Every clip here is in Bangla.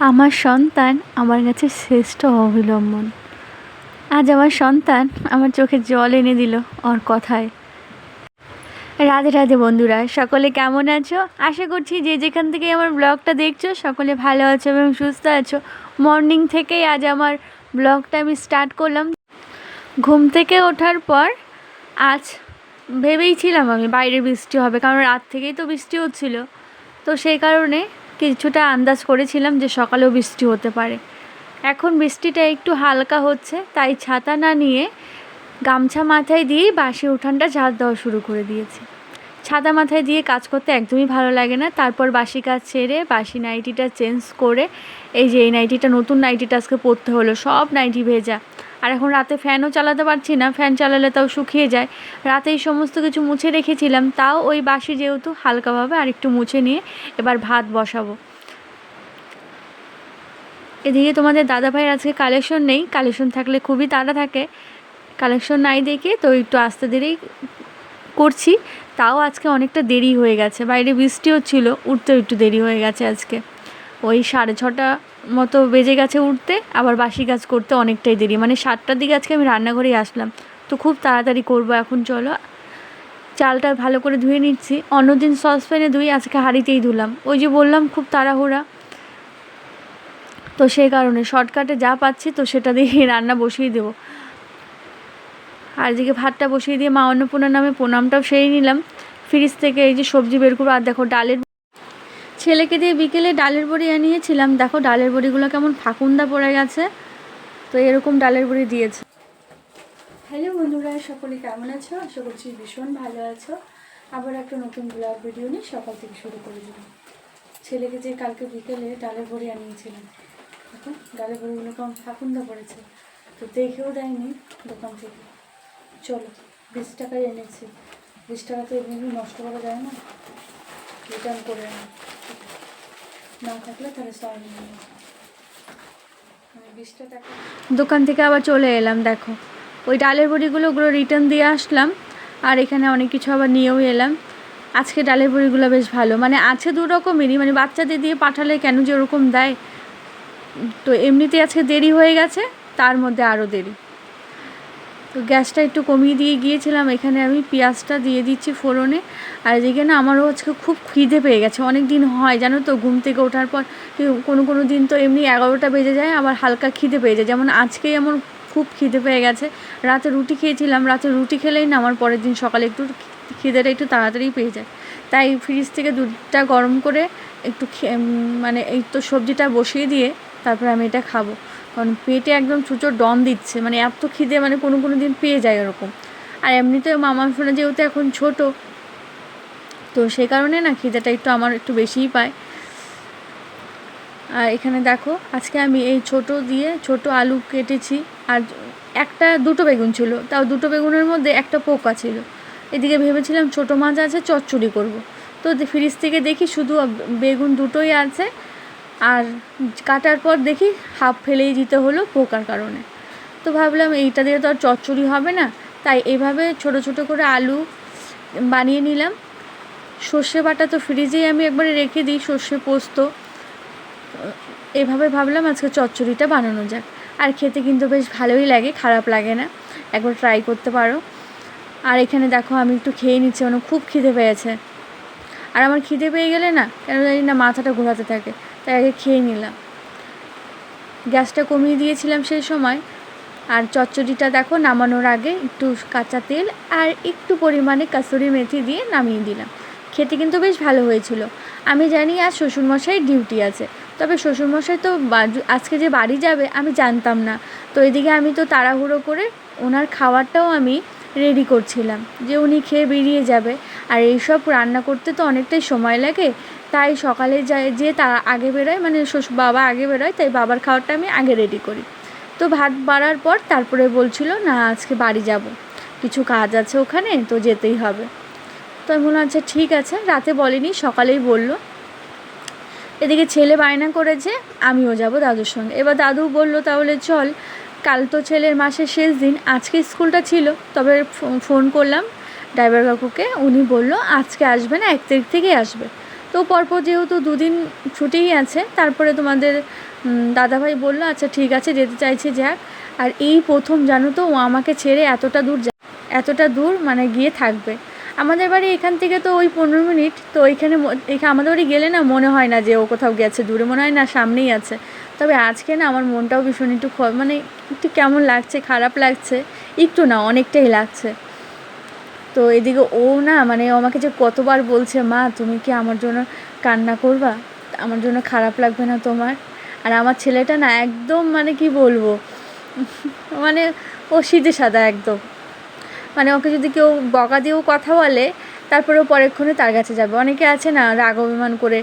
আমার সন্তান আমার কাছে শ্রেষ্ঠ অবলম্বন। আজ আমার সন্তান আমার চোখে জল এনে দিল ওর কথায়। রাধে রাধে বন্ধুরা, সকলে কেমন আছো? আশা করছি যে যেখান থেকে আমার ব্লগটা দেখছো সকলে ভালো আছো এবং সুস্থ আছো। মর্নিং থেকেই আজ আমার ব্লগটা আমি স্টার্ট করলাম। ঘুম থেকে ওঠার পর আজ ভেবেইছিলাম আমি বাইরে বৃষ্টি হবে, কারণ রাত থেকেই তো বৃষ্টি হচ্ছিল। তো সেই কারণে কিছুটা আন্দাজ করেছিলাম যে সকালেও বৃষ্টি হতে পারে। এখন বৃষ্টিটা একটু হালকা হচ্ছে, তাই ছাতা না নিয়ে গামছা মাথায় দিয়েই বাসি উঠানটা ঝাড় দেওয়া শুরু করে দিয়েছি। ছাতা মাথায় দিয়ে কাজ করতে একদমই ভালো লাগে না। তারপর বাসি কাজ ছেড়ে বাসি নাইটিটা চেঞ্জ করে এই নাইটিটা, নতুন নাইটিটা আজকে পরতে হলো। সব নাইটি ভেজা, আর এখন রাতে ফ্যানও চালাতে পারছি না, ফ্যান চালালে তাও শুকিয়ে যায়। রাতেই সমস্ত কিছু মুছে রেখেছিলাম, তাও ওই বাসি যেহেতু হালকাভাবে আর একটু মুছে নিয়ে এবার ভাত বসাবো। এদিকে তোমাদের দাদাভাইয়ের আজকে কালেকশন নেই, কালেকশন থাকলে খুবই তাড়া থাকে। কালেকশন নাই দেখে তো একটু আস্তে ধীরেই করছি, তাও আজকে অনেকটা দেরি হয়ে গেছে। বাইরে বৃষ্টি হচ্ছিল, উঠতেও একটু দেরি হয়ে গেছে আজকে। ওই 6:30 মতো বেজে গেছে উঠতে, আবার বাসি কাজ করতে অনেকটাই দেরি, মানে 7টার দিকে আজকে আমি রান্নাঘরেই আসলাম। তো খুব তাড়াতাড়ি করব এখন। চলো চালটা ভালো করে ধুয়ে নিচ্ছি। অন্যদিন সসপ্যানে ধুই, আজকে হাঁড়িতেই ধুলাম। ওই যে বললাম খুব তাড়াহুড়া, তো সেই কারণে শর্টকাটে যা পাচ্ছি তো সেটা দিয়ে রান্না বসিয়ে দেবো। আর এদিকে ভাতটা বসিয়ে দিয়ে মা অন্নপূর্ণার নামে প্রণামটাও সেরে নিলাম। ফ্রিজ থেকে এই যে সবজি বের করবো। আর দেখো ডালের, ছেলেকে দিয়ে বিকেলে ডালের বড়ি আনিয়েছিলাম। দেখো ডালের বড়িগুলো কেমন ফাকুন্দা পড়ে গেছে, তো এরকম ডালের বড়ি দিয়েছে। হ্যালো বন্ধুরা, সকলে কেমন আছো? আশা করছি ভীষণ ভালো আছো। আবার একটা নতুন ব্লগ ভিডিও নিয়ে সকাল থেকে শুরু করে দিলাম। ছেলেকে যে কালকে বিকেলে ডালের বড়ি আনিয়েছিলাম, দেখো ডালের বড়িগুলো কেমন ফাকুন্দা পড়েছে, তো দেখেও দেয়নি দোকান থেকে। চলো 20 টাকায় এনেছি, 20 টাকা তো এমনি নষ্ট করা যায় না, রিটার্ন করে আনি। না থাকলে তাহলে সরি নেব। আমি 20 টাকা দোকান থেকে আবার চলে এলাম। দেখো ওই ডালের বড়িগুলো ওগুলো রিটার্ন দিয়ে আসলাম, আর এখানে অনেক কিছু আবার নিয়েও এলাম। আজকে ডালের বড়িগুলো বেশ ভালো, মানে আছে দু রকমেরই, মানে বাচ্চাদের দিয়ে পাঠালে কেন যে ওরকম দেয়। তো এমনিতেই আজকে দেরি হয়ে গেছে, তার মধ্যে আরও দেরি। তো গ্যাসটা একটু কমিয়ে দিয়ে গিয়েছিলাম। এখানে আমি পেঁয়াজটা দিয়ে দিচ্ছি ফোড়নে। আর এদিকে না আমারও আজকে খুব খিদে পেয়ে গেছে। অনেক দিন হয় জানো তো, ঘুম থেকে ওঠার পর কোনো দিন তো এমনি 11টা বেজে যায়, আবার হালকা খিদে পেয়ে যায়। যেমন আজকেই আমার খুব খিদে পেয়ে গেছে। রাতে রুটি খেয়েছিলাম, রাতে রুটি খেলেই না আমার পরের দিন সকালে একটু খিদেটা একটু তাড়াতাড়ি পেয়ে যায়। তাই ফ্রিজ থেকে দুধটা গরম করে একটু মানে এই তো সবজিটা বসিয়ে দিয়ে তারপরে আমি এটা খাবো, কারণ পেটে একদম চুচোর ডন দিচ্ছে। মানে এত খিদে, মানে কোনো দিন পেয়ে যায় ওরকম। আর এমনিতে মামা শোনা যেহেতু এখন ছোট, তো সেই কারণে না খিদেটা একটু আমার একটু বেশিই পায়। আর এখানে দেখো আজকে আমি এই ছোট আলু কেটেছি, আর দুটো বেগুন ছিল, তাও দুটো বেগুনের মধ্যে একটা পোকা ছিল। এদিকে ভেবেছিলাম ছোটো মাছ আছে চচ্চড়ি করব, তো ফ্রিজ থেকে দেখি শুধু বেগুন দুটোই আছে, আর কাটার পর দেখি হাফ ফেলেই দিতে হলো পোকার কারণে। তো ভাবলাম এইটা দিয়ে তো আর চচ্চড়ি হবে না, তাই এইভাবে ছোট করে আলু বানিয়ে নিলাম। সর্ষে বাটা তো ফ্রিজেই আমি একবারে রেখে দিই, সর্ষে পোস্ত। এভাবে ভাবলাম আজকে চচ্চড়িটা বানানো যাক। আর খেতে কিন্তু বেশ ভালোই লাগে, খারাপ লাগে না, একবার ট্রাই করতে পারো। আর এখানে দেখো আমি একটু খেয়ে নিচ্ছি, মানে খুব খিদে পেয়েছে। আর আমার খিদে পেয়ে গেলে না কেন জানি না মাথাটা ঘোরাতে থাকে, তাই আগে খেয়ে নিলাম। গ্যাসটা কমিয়ে দিয়েছিলাম সেই সময়। আর চচ্চড়িটা দেখো নামানোর আগে একটু কাঁচা তেল আর একটু পরিমাণে কাসুরি মেথি দিয়ে নামিয়ে দিলাম। খেতে কিন্তু বেশ ভালো হয়েছিল। আমি জানি আজ শ্বশুরমশাই ডিউটি আছে, তবে শ্বশুরমশাই তো আজকে যে বাড়ি যাবে আমি জানতাম না। তো এদিকে আমি তো তাড়াহুড়ো করে ওনার খাবারটাও আমি রেডি করছিলাম, যে উনি খেয়ে বেরিয়ে যাবে। আর এইসব রান্না করতে তো অনেকটাই সময় লাগে, তাই সকালে যে তার আগে বেরোয়, মানে বাবা আগে বেরোয়, তাই বাবার খাবারটা আমি আগে রেডি করি। তো ভাত বাড়ার পর তারপরে বলছিল না আজকে বাড়ি যাব, কিছু কাজ আছে ওখানে, তো যেতেই হবে। তো আমি বললাম আচ্ছা ঠিক আছে, রাতে বলেনি সকালেই বলল। এদিকে ছেলে বায়না করেছে আমিও যাব দাদুর সঙ্গে। এবার দাদু বলল তাহলে চল, কাল তো ছেলের মাসের শেষ দিন, আজকে স্কুলটা ছিল। তবে ফোন করলাম ড্রাইভার কাকুকে, উনি বলল আজকে আসবে না, 1 তারিখ থেকেই আসবে। তো পরপর যেহেতু দুদিন ছুটিই আছে, তারপরে তোমাদের দাদাভাই বললো আচ্ছা ঠিক আছে যেতে চাইছে যাক। আর এই প্রথম জানো তো ও আমাকে ছেড়ে এতটা দূর মানে গিয়ে থাকবে। আমাদের বাড়ি এখান থেকে তো ওই 15 মিনিট, তো এখানে আমাদের বাড়ি গেলে না মনে হয় না যে ও কোথাও গেছে দূরে, মনে হয় না সামনেই আছে। তবে আজকে না আমার মনটাও ভীষণ একটু মানে একটু কেমন লাগছে, খারাপ লাগছে, একটু না অনেকটাই লাগছে। তো এদিকে ও না মানে আমাকে যে কতবার বলছে মা তুমি কি আমার জন্য কান্না করবা, আমার জন্য খারাপ লাগবে না তোমার। আর আমার ছেলেটা না একদম মানে কি বলবো মানে ও সিধে সাদা একদম, মানে ওকে যদি কেউ বকা দিয়েও কথা বলে তারপরেও পরেক্ষণে তার কাছে যাবে। অনেকে আছে না রাগ অভিমান করে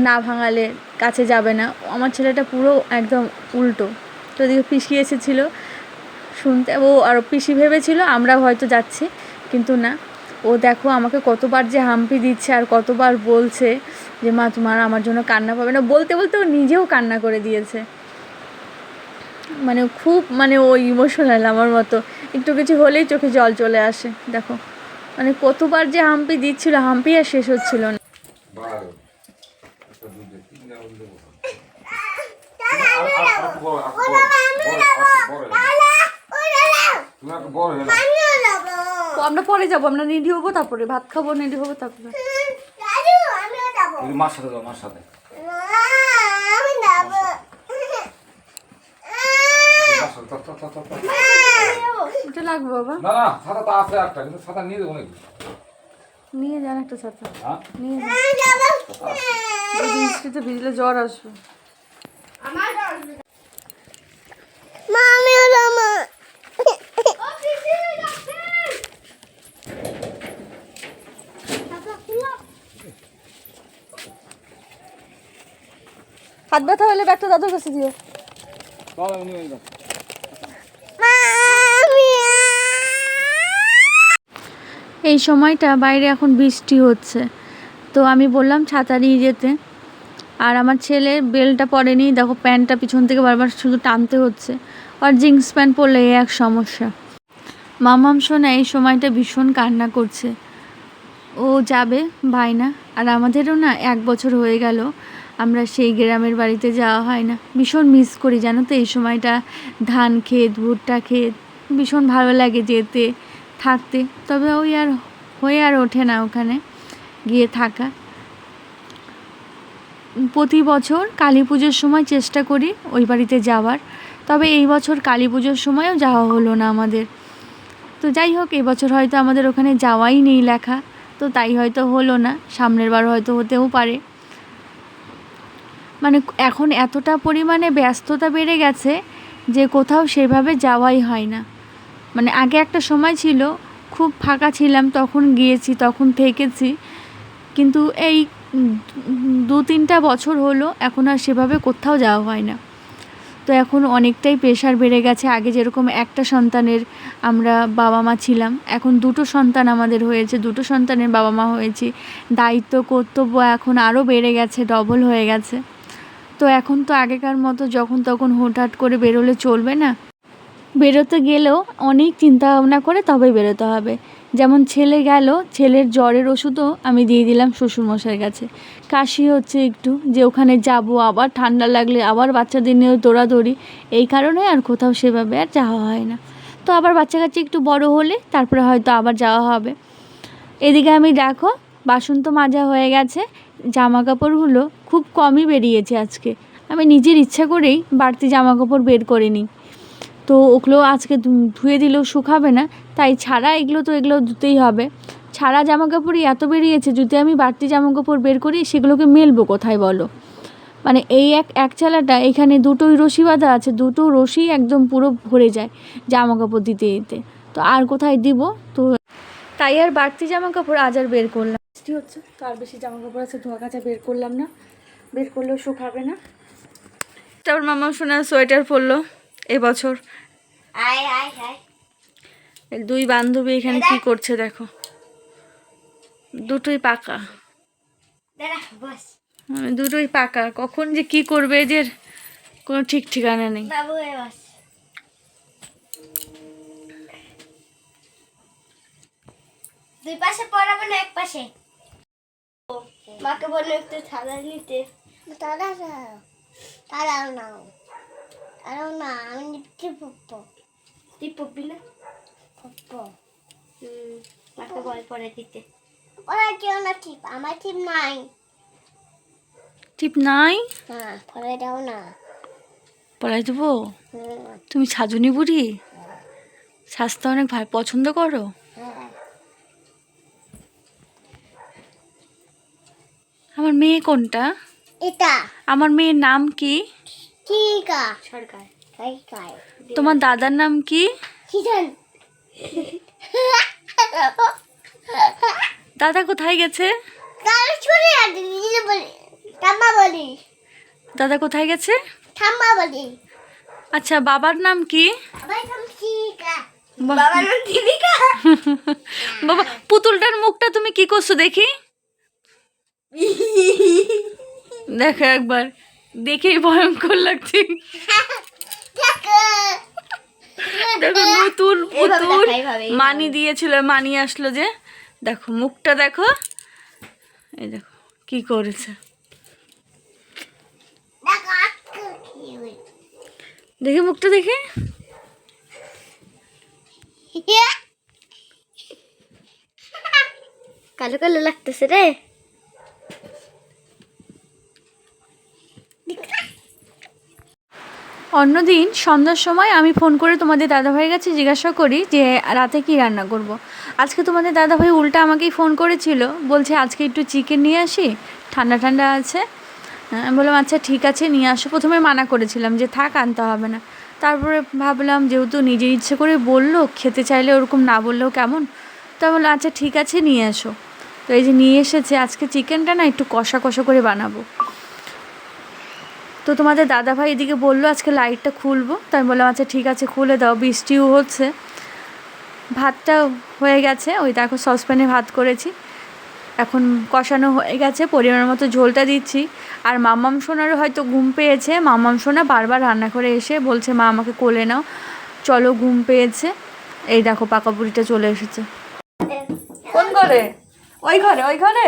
না ভাঙালে কাছে যাবে না, আমার ছেলেটা পুরো একদম উল্টো। তো এদিকে পিসি এসেছিলো শুনতে, ও আর পিসি ভেবেছিল আমরা হয়তো যাচ্ছি, কিন্তু না, ও দেখো আমাকে কতবার যে হাম্পি দিচ্ছে আর কতবার বলছে যে মা তোমার আমার জন্য কান্না পাবে না, বলতে বলতে ও নিজেও কান্না করে দিয়েছে। মানে খুব মানে ও ইমোশনাল আমার মতো, একটু কিছু হলেই চোখে জল চলে আসে। দেখো মানে কতবার যে হাম্পি দিচ্ছিল, হাম্পি আর শেষ হচ্ছিল না। আমরা পরে যাবো, আমরা রেডি হবো, তারপরে ভাত খাবো, রেডি হবো, তারপরে মার সাথে যাও, মার সাথে এটা লাগবে বাবা। না না ছাতা তো আছে একটা, কিন্তু ছাতা নিয়ে দেবো নাকি? নিয়ে যান একটা ছাতা, হ্যাঁ নিয়ে যান, বৃষ্টিতে ভিজলে জ্বর আসবে। হাত ব্যথা হলে ব্যাগটা দাদুর কাছে দিও। এই সময়টা বাইরে এখন বৃষ্টি হচ্ছে, তো আমি বললাম ছাতা নিয়ে যেতে। আর আমার ছেলের বেলটা পরেনি, দেখো প্যান্টটা পিছন থেকে বারবার শুধু টানতে হচ্ছে। আর জিন্স প্যান্ট পরলে এই এক সমস্যা। মামাম সোনা এই সময়টা ভীষণ কান্না করছে, ও যাবে ভাইনা। আর আমাদেরও না 1 বছর হয়ে গেল আমরা সেই গ্রামের বাড়িতে যাওয়া হয় না, ভীষণ মিস করি জানো তো এই সময়টা। ধান ক্ষেত, ভুট্টা ক্ষেত, ভীষণ ভালো লাগে যেতে থাকতে, তবে ওই আর হয়ে আর ওঠে না ওখানে গিয়ে থাকা। প্রতি বছর কালী পুজোর সময় চেষ্টা করি ওই বাড়িতে যাওয়ার, তবে এই বছর কালী পুজোর সময়ও যাওয়া হলো না আমাদের। তো যাই হোক, এবছর হয়তো আমাদের ওখানে যাওয়াই নেই লেখা, তো তাই হয়তো হলো না, সামনের বার হয়তো হতেও পারে। মানে এখন এতটা পরিমাণে ব্যস্ততা বেড়ে গেছে যে কোথাও সেভাবে যাওয়াই হয় না। মানে আগে একটা সময় ছিল খুব ফাঁকা ছিলাম, তখন গিয়েছি, তখন থেকেছি, কিন্তু এই 2-3টা বছর হলো এখন আর সেভাবে কোথাও যাওয়া হয় না। তো এখন অনেকটাই প্রেশার বেড়ে গেছে। আগে যেরকম একটা সন্তানের আমরা বাবা মা ছিলাম, এখন 2টো সন্তান আমাদের হয়েছে, 2টো সন্তানের বাবা মা হয়েছি, দায়িত্ব কর্তব্য এখন আরও বেড়ে গেছে, ডবল হয়ে গেছে। তো এখন তো আগেকার মতো যখন তখন হুটহাট করে বেরোলে চলবে না, বেরোতে গেলেও অনেক চিন্তা ভাবনা করে তবেই বেরোতে হবে। যেমন ছেলে গেল, ছেলের জ্বরের ওষুধও আমি দিয়ে দিলাম শ্বশুরমশাইয়ের কাছে। কাশি হচ্ছে একটু, যে ওখানে যাব আবার ঠান্ডা লাগলে আবার বাচ্চাদের নিয়ে দৌড়াদৌড়ি, এই কারণে আর কোথাও সেভাবে আর যাওয়া হয় না। তো আবার বাচ্চা কাচ্চা একটু বড় হলে তারপরে হয়তো আবার যাওয়া হবে। এদিকে আমি দেখো বাসন তো মাজা হয়ে গেছে, জামা কাপড়গুলো খুব কমই বেরিয়েছে আজকে। আমি নিজের ইচ্ছা করেই বাড়তি জামা কাপড় বের করিনি, তো ওগুলো আজকে ধুয়ে দিলেও শুকাবে না, তাই ছাড়া এগুলো ধুতেই হবে। ছাড়া জামা কাপড়ই এত বেরিয়েছে, যদি আমি বাড়তি জামা কাপড় বের করি সেগুলোকে মেলবো কোথায় বলো। মানে এই এক চালাটা এখানে 2টোই রশি বাঁধা আছে, 2টো রশি একদম পুরো ভরে যায় জামা কাপড় দিতে দিতে, তো আর কোথায় দিব। তো তাই আর বাড়তি জামা কাপড় আজ আর বের করলাম, বৃষ্টি হচ্ছে তো আর বেশি জামা কাপড় আছে ধোয়া কাচা বের করলাম না, বের করলেও শুকাবে না। তারপর মামা শোনা সোয়েটার পরলো এবছর। দুই বান্ধবী এখানে কি করছে দেখো, দুটোই পাকা, দুটোই পাকা, কখন যে কি করবে এদের কোনো ঠিক ঠিকানা নেই। দুই পাশে পড়াবো না এক পাশে? মাকে বললো একটু থালা নিতে। তারা তারাও নাও, তারাও না, আমি নিচ্ছি পপ্পো। তুই পপ্পি না? পপ্পো। মাকে বল পরে দিতে। ওরা কেউ না টিপ, আমার টিপ নাই। টিপ নাই? হ্যাঁ, পরে দাও না। পড়াই দেবো? তুমি সাজুনি বুড়ি, সাজতে অনেক ভাই পছন্দ করো। হ্যাঁ। আমার মেয়ে কোনটা? এটা আমার মেয়ের নাম কি? ঠিক আছে সরকার সরকার। তোমার দাদার নাম কি? কিজন দাদা কোথায় গেছে? কাল ছুরি আছে দিদি বলি, ঠাম্মা বলি, দাদা কোথায় গেছে? ঠাম্মা বলি। আচ্ছা, বাবার নাম কি? আমার নাম শিকা। বাহ। বাবার নাম দীপিকা। বাবা, পুতুলটার মুখটা তুমি কি করছো দেখি? দেখো একবার, দেখেই ভয়ঙ্কর লাগছে। দেখো নতুন পুতুল মানি দিয়েছিল, মানি আসলো যে, দেখো মুখটা দেখো, এই দেখো কি করেছে, দেখে মুখটা দেখে। কালো কালো লাগতেছে রে। অন্যদিন সন্ধ্যার সময় আমি ফোন করে তোমাদের দাদাভাইয়ের কাছে জিজ্ঞাসা করি যে রাতে কি রান্না করব। আজকে তোমাদের দাদাভাই উল্টা আমাকেই ফোন করেছিল, বলছে আজকে একটু চিকেন নিয়ে আসি, ঠান্ডা ঠান্ডা আছে। আমি বললাম আচ্ছা ঠিক আছে নিয়ে আসো। প্রথমে মানা করেছিলাম যে থাক আনতে হবে না, তারপরে ভাবলাম যেহেতু নিজের ইচ্ছে করে বললো, খেতে চাইলে ওরকম না বললেও কেমন, তা বললাম আচ্ছা ঠিক আছে নিয়ে এসো। তো এই যে নিয়ে এসেছে, আজকে চিকেনটা না একটু কষা কষা করে বানাবো। তো তোমাদের দাদাভাই এদিকে বললো আজকে লাইটটা খুলবো, তাই বললাম আচ্ছা ঠিক আছে খুলে দাও, বৃষ্টিও হচ্ছে। ভাতটা হয়ে গেছে, ওই দেখো সসপ্যানে ভাত করেছি, এখন কষানো হয়ে গেছে, পরিমাণ মতো ঝোলটা দিচ্ছি। আর মাম্মাম সোনারও হয়তো ঘুম পেয়েছে, মাম্মাম সোনা বারবার রান্না করে এসে বলছে মা আমাকে কোলে নাও, চলো ঘুম পেয়েছে। এই দেখো পাকা বুড়িটা চলে এসেছে। কোন ঘরে? ওই ঘরে, ওই ঘরে,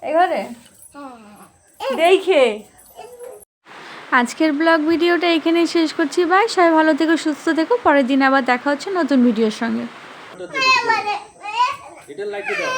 এই ঘরে দেখে। আজকের ব্লগ ভিডিওটা এখানেই শেষ করছি। বাই, সবাই ভালো থেকো, সুস্থ থেকো। পরের দিন আবার দেখা হচ্ছে নতুন ভিডিওর সঙ্গে। এটা লাইটে দাও।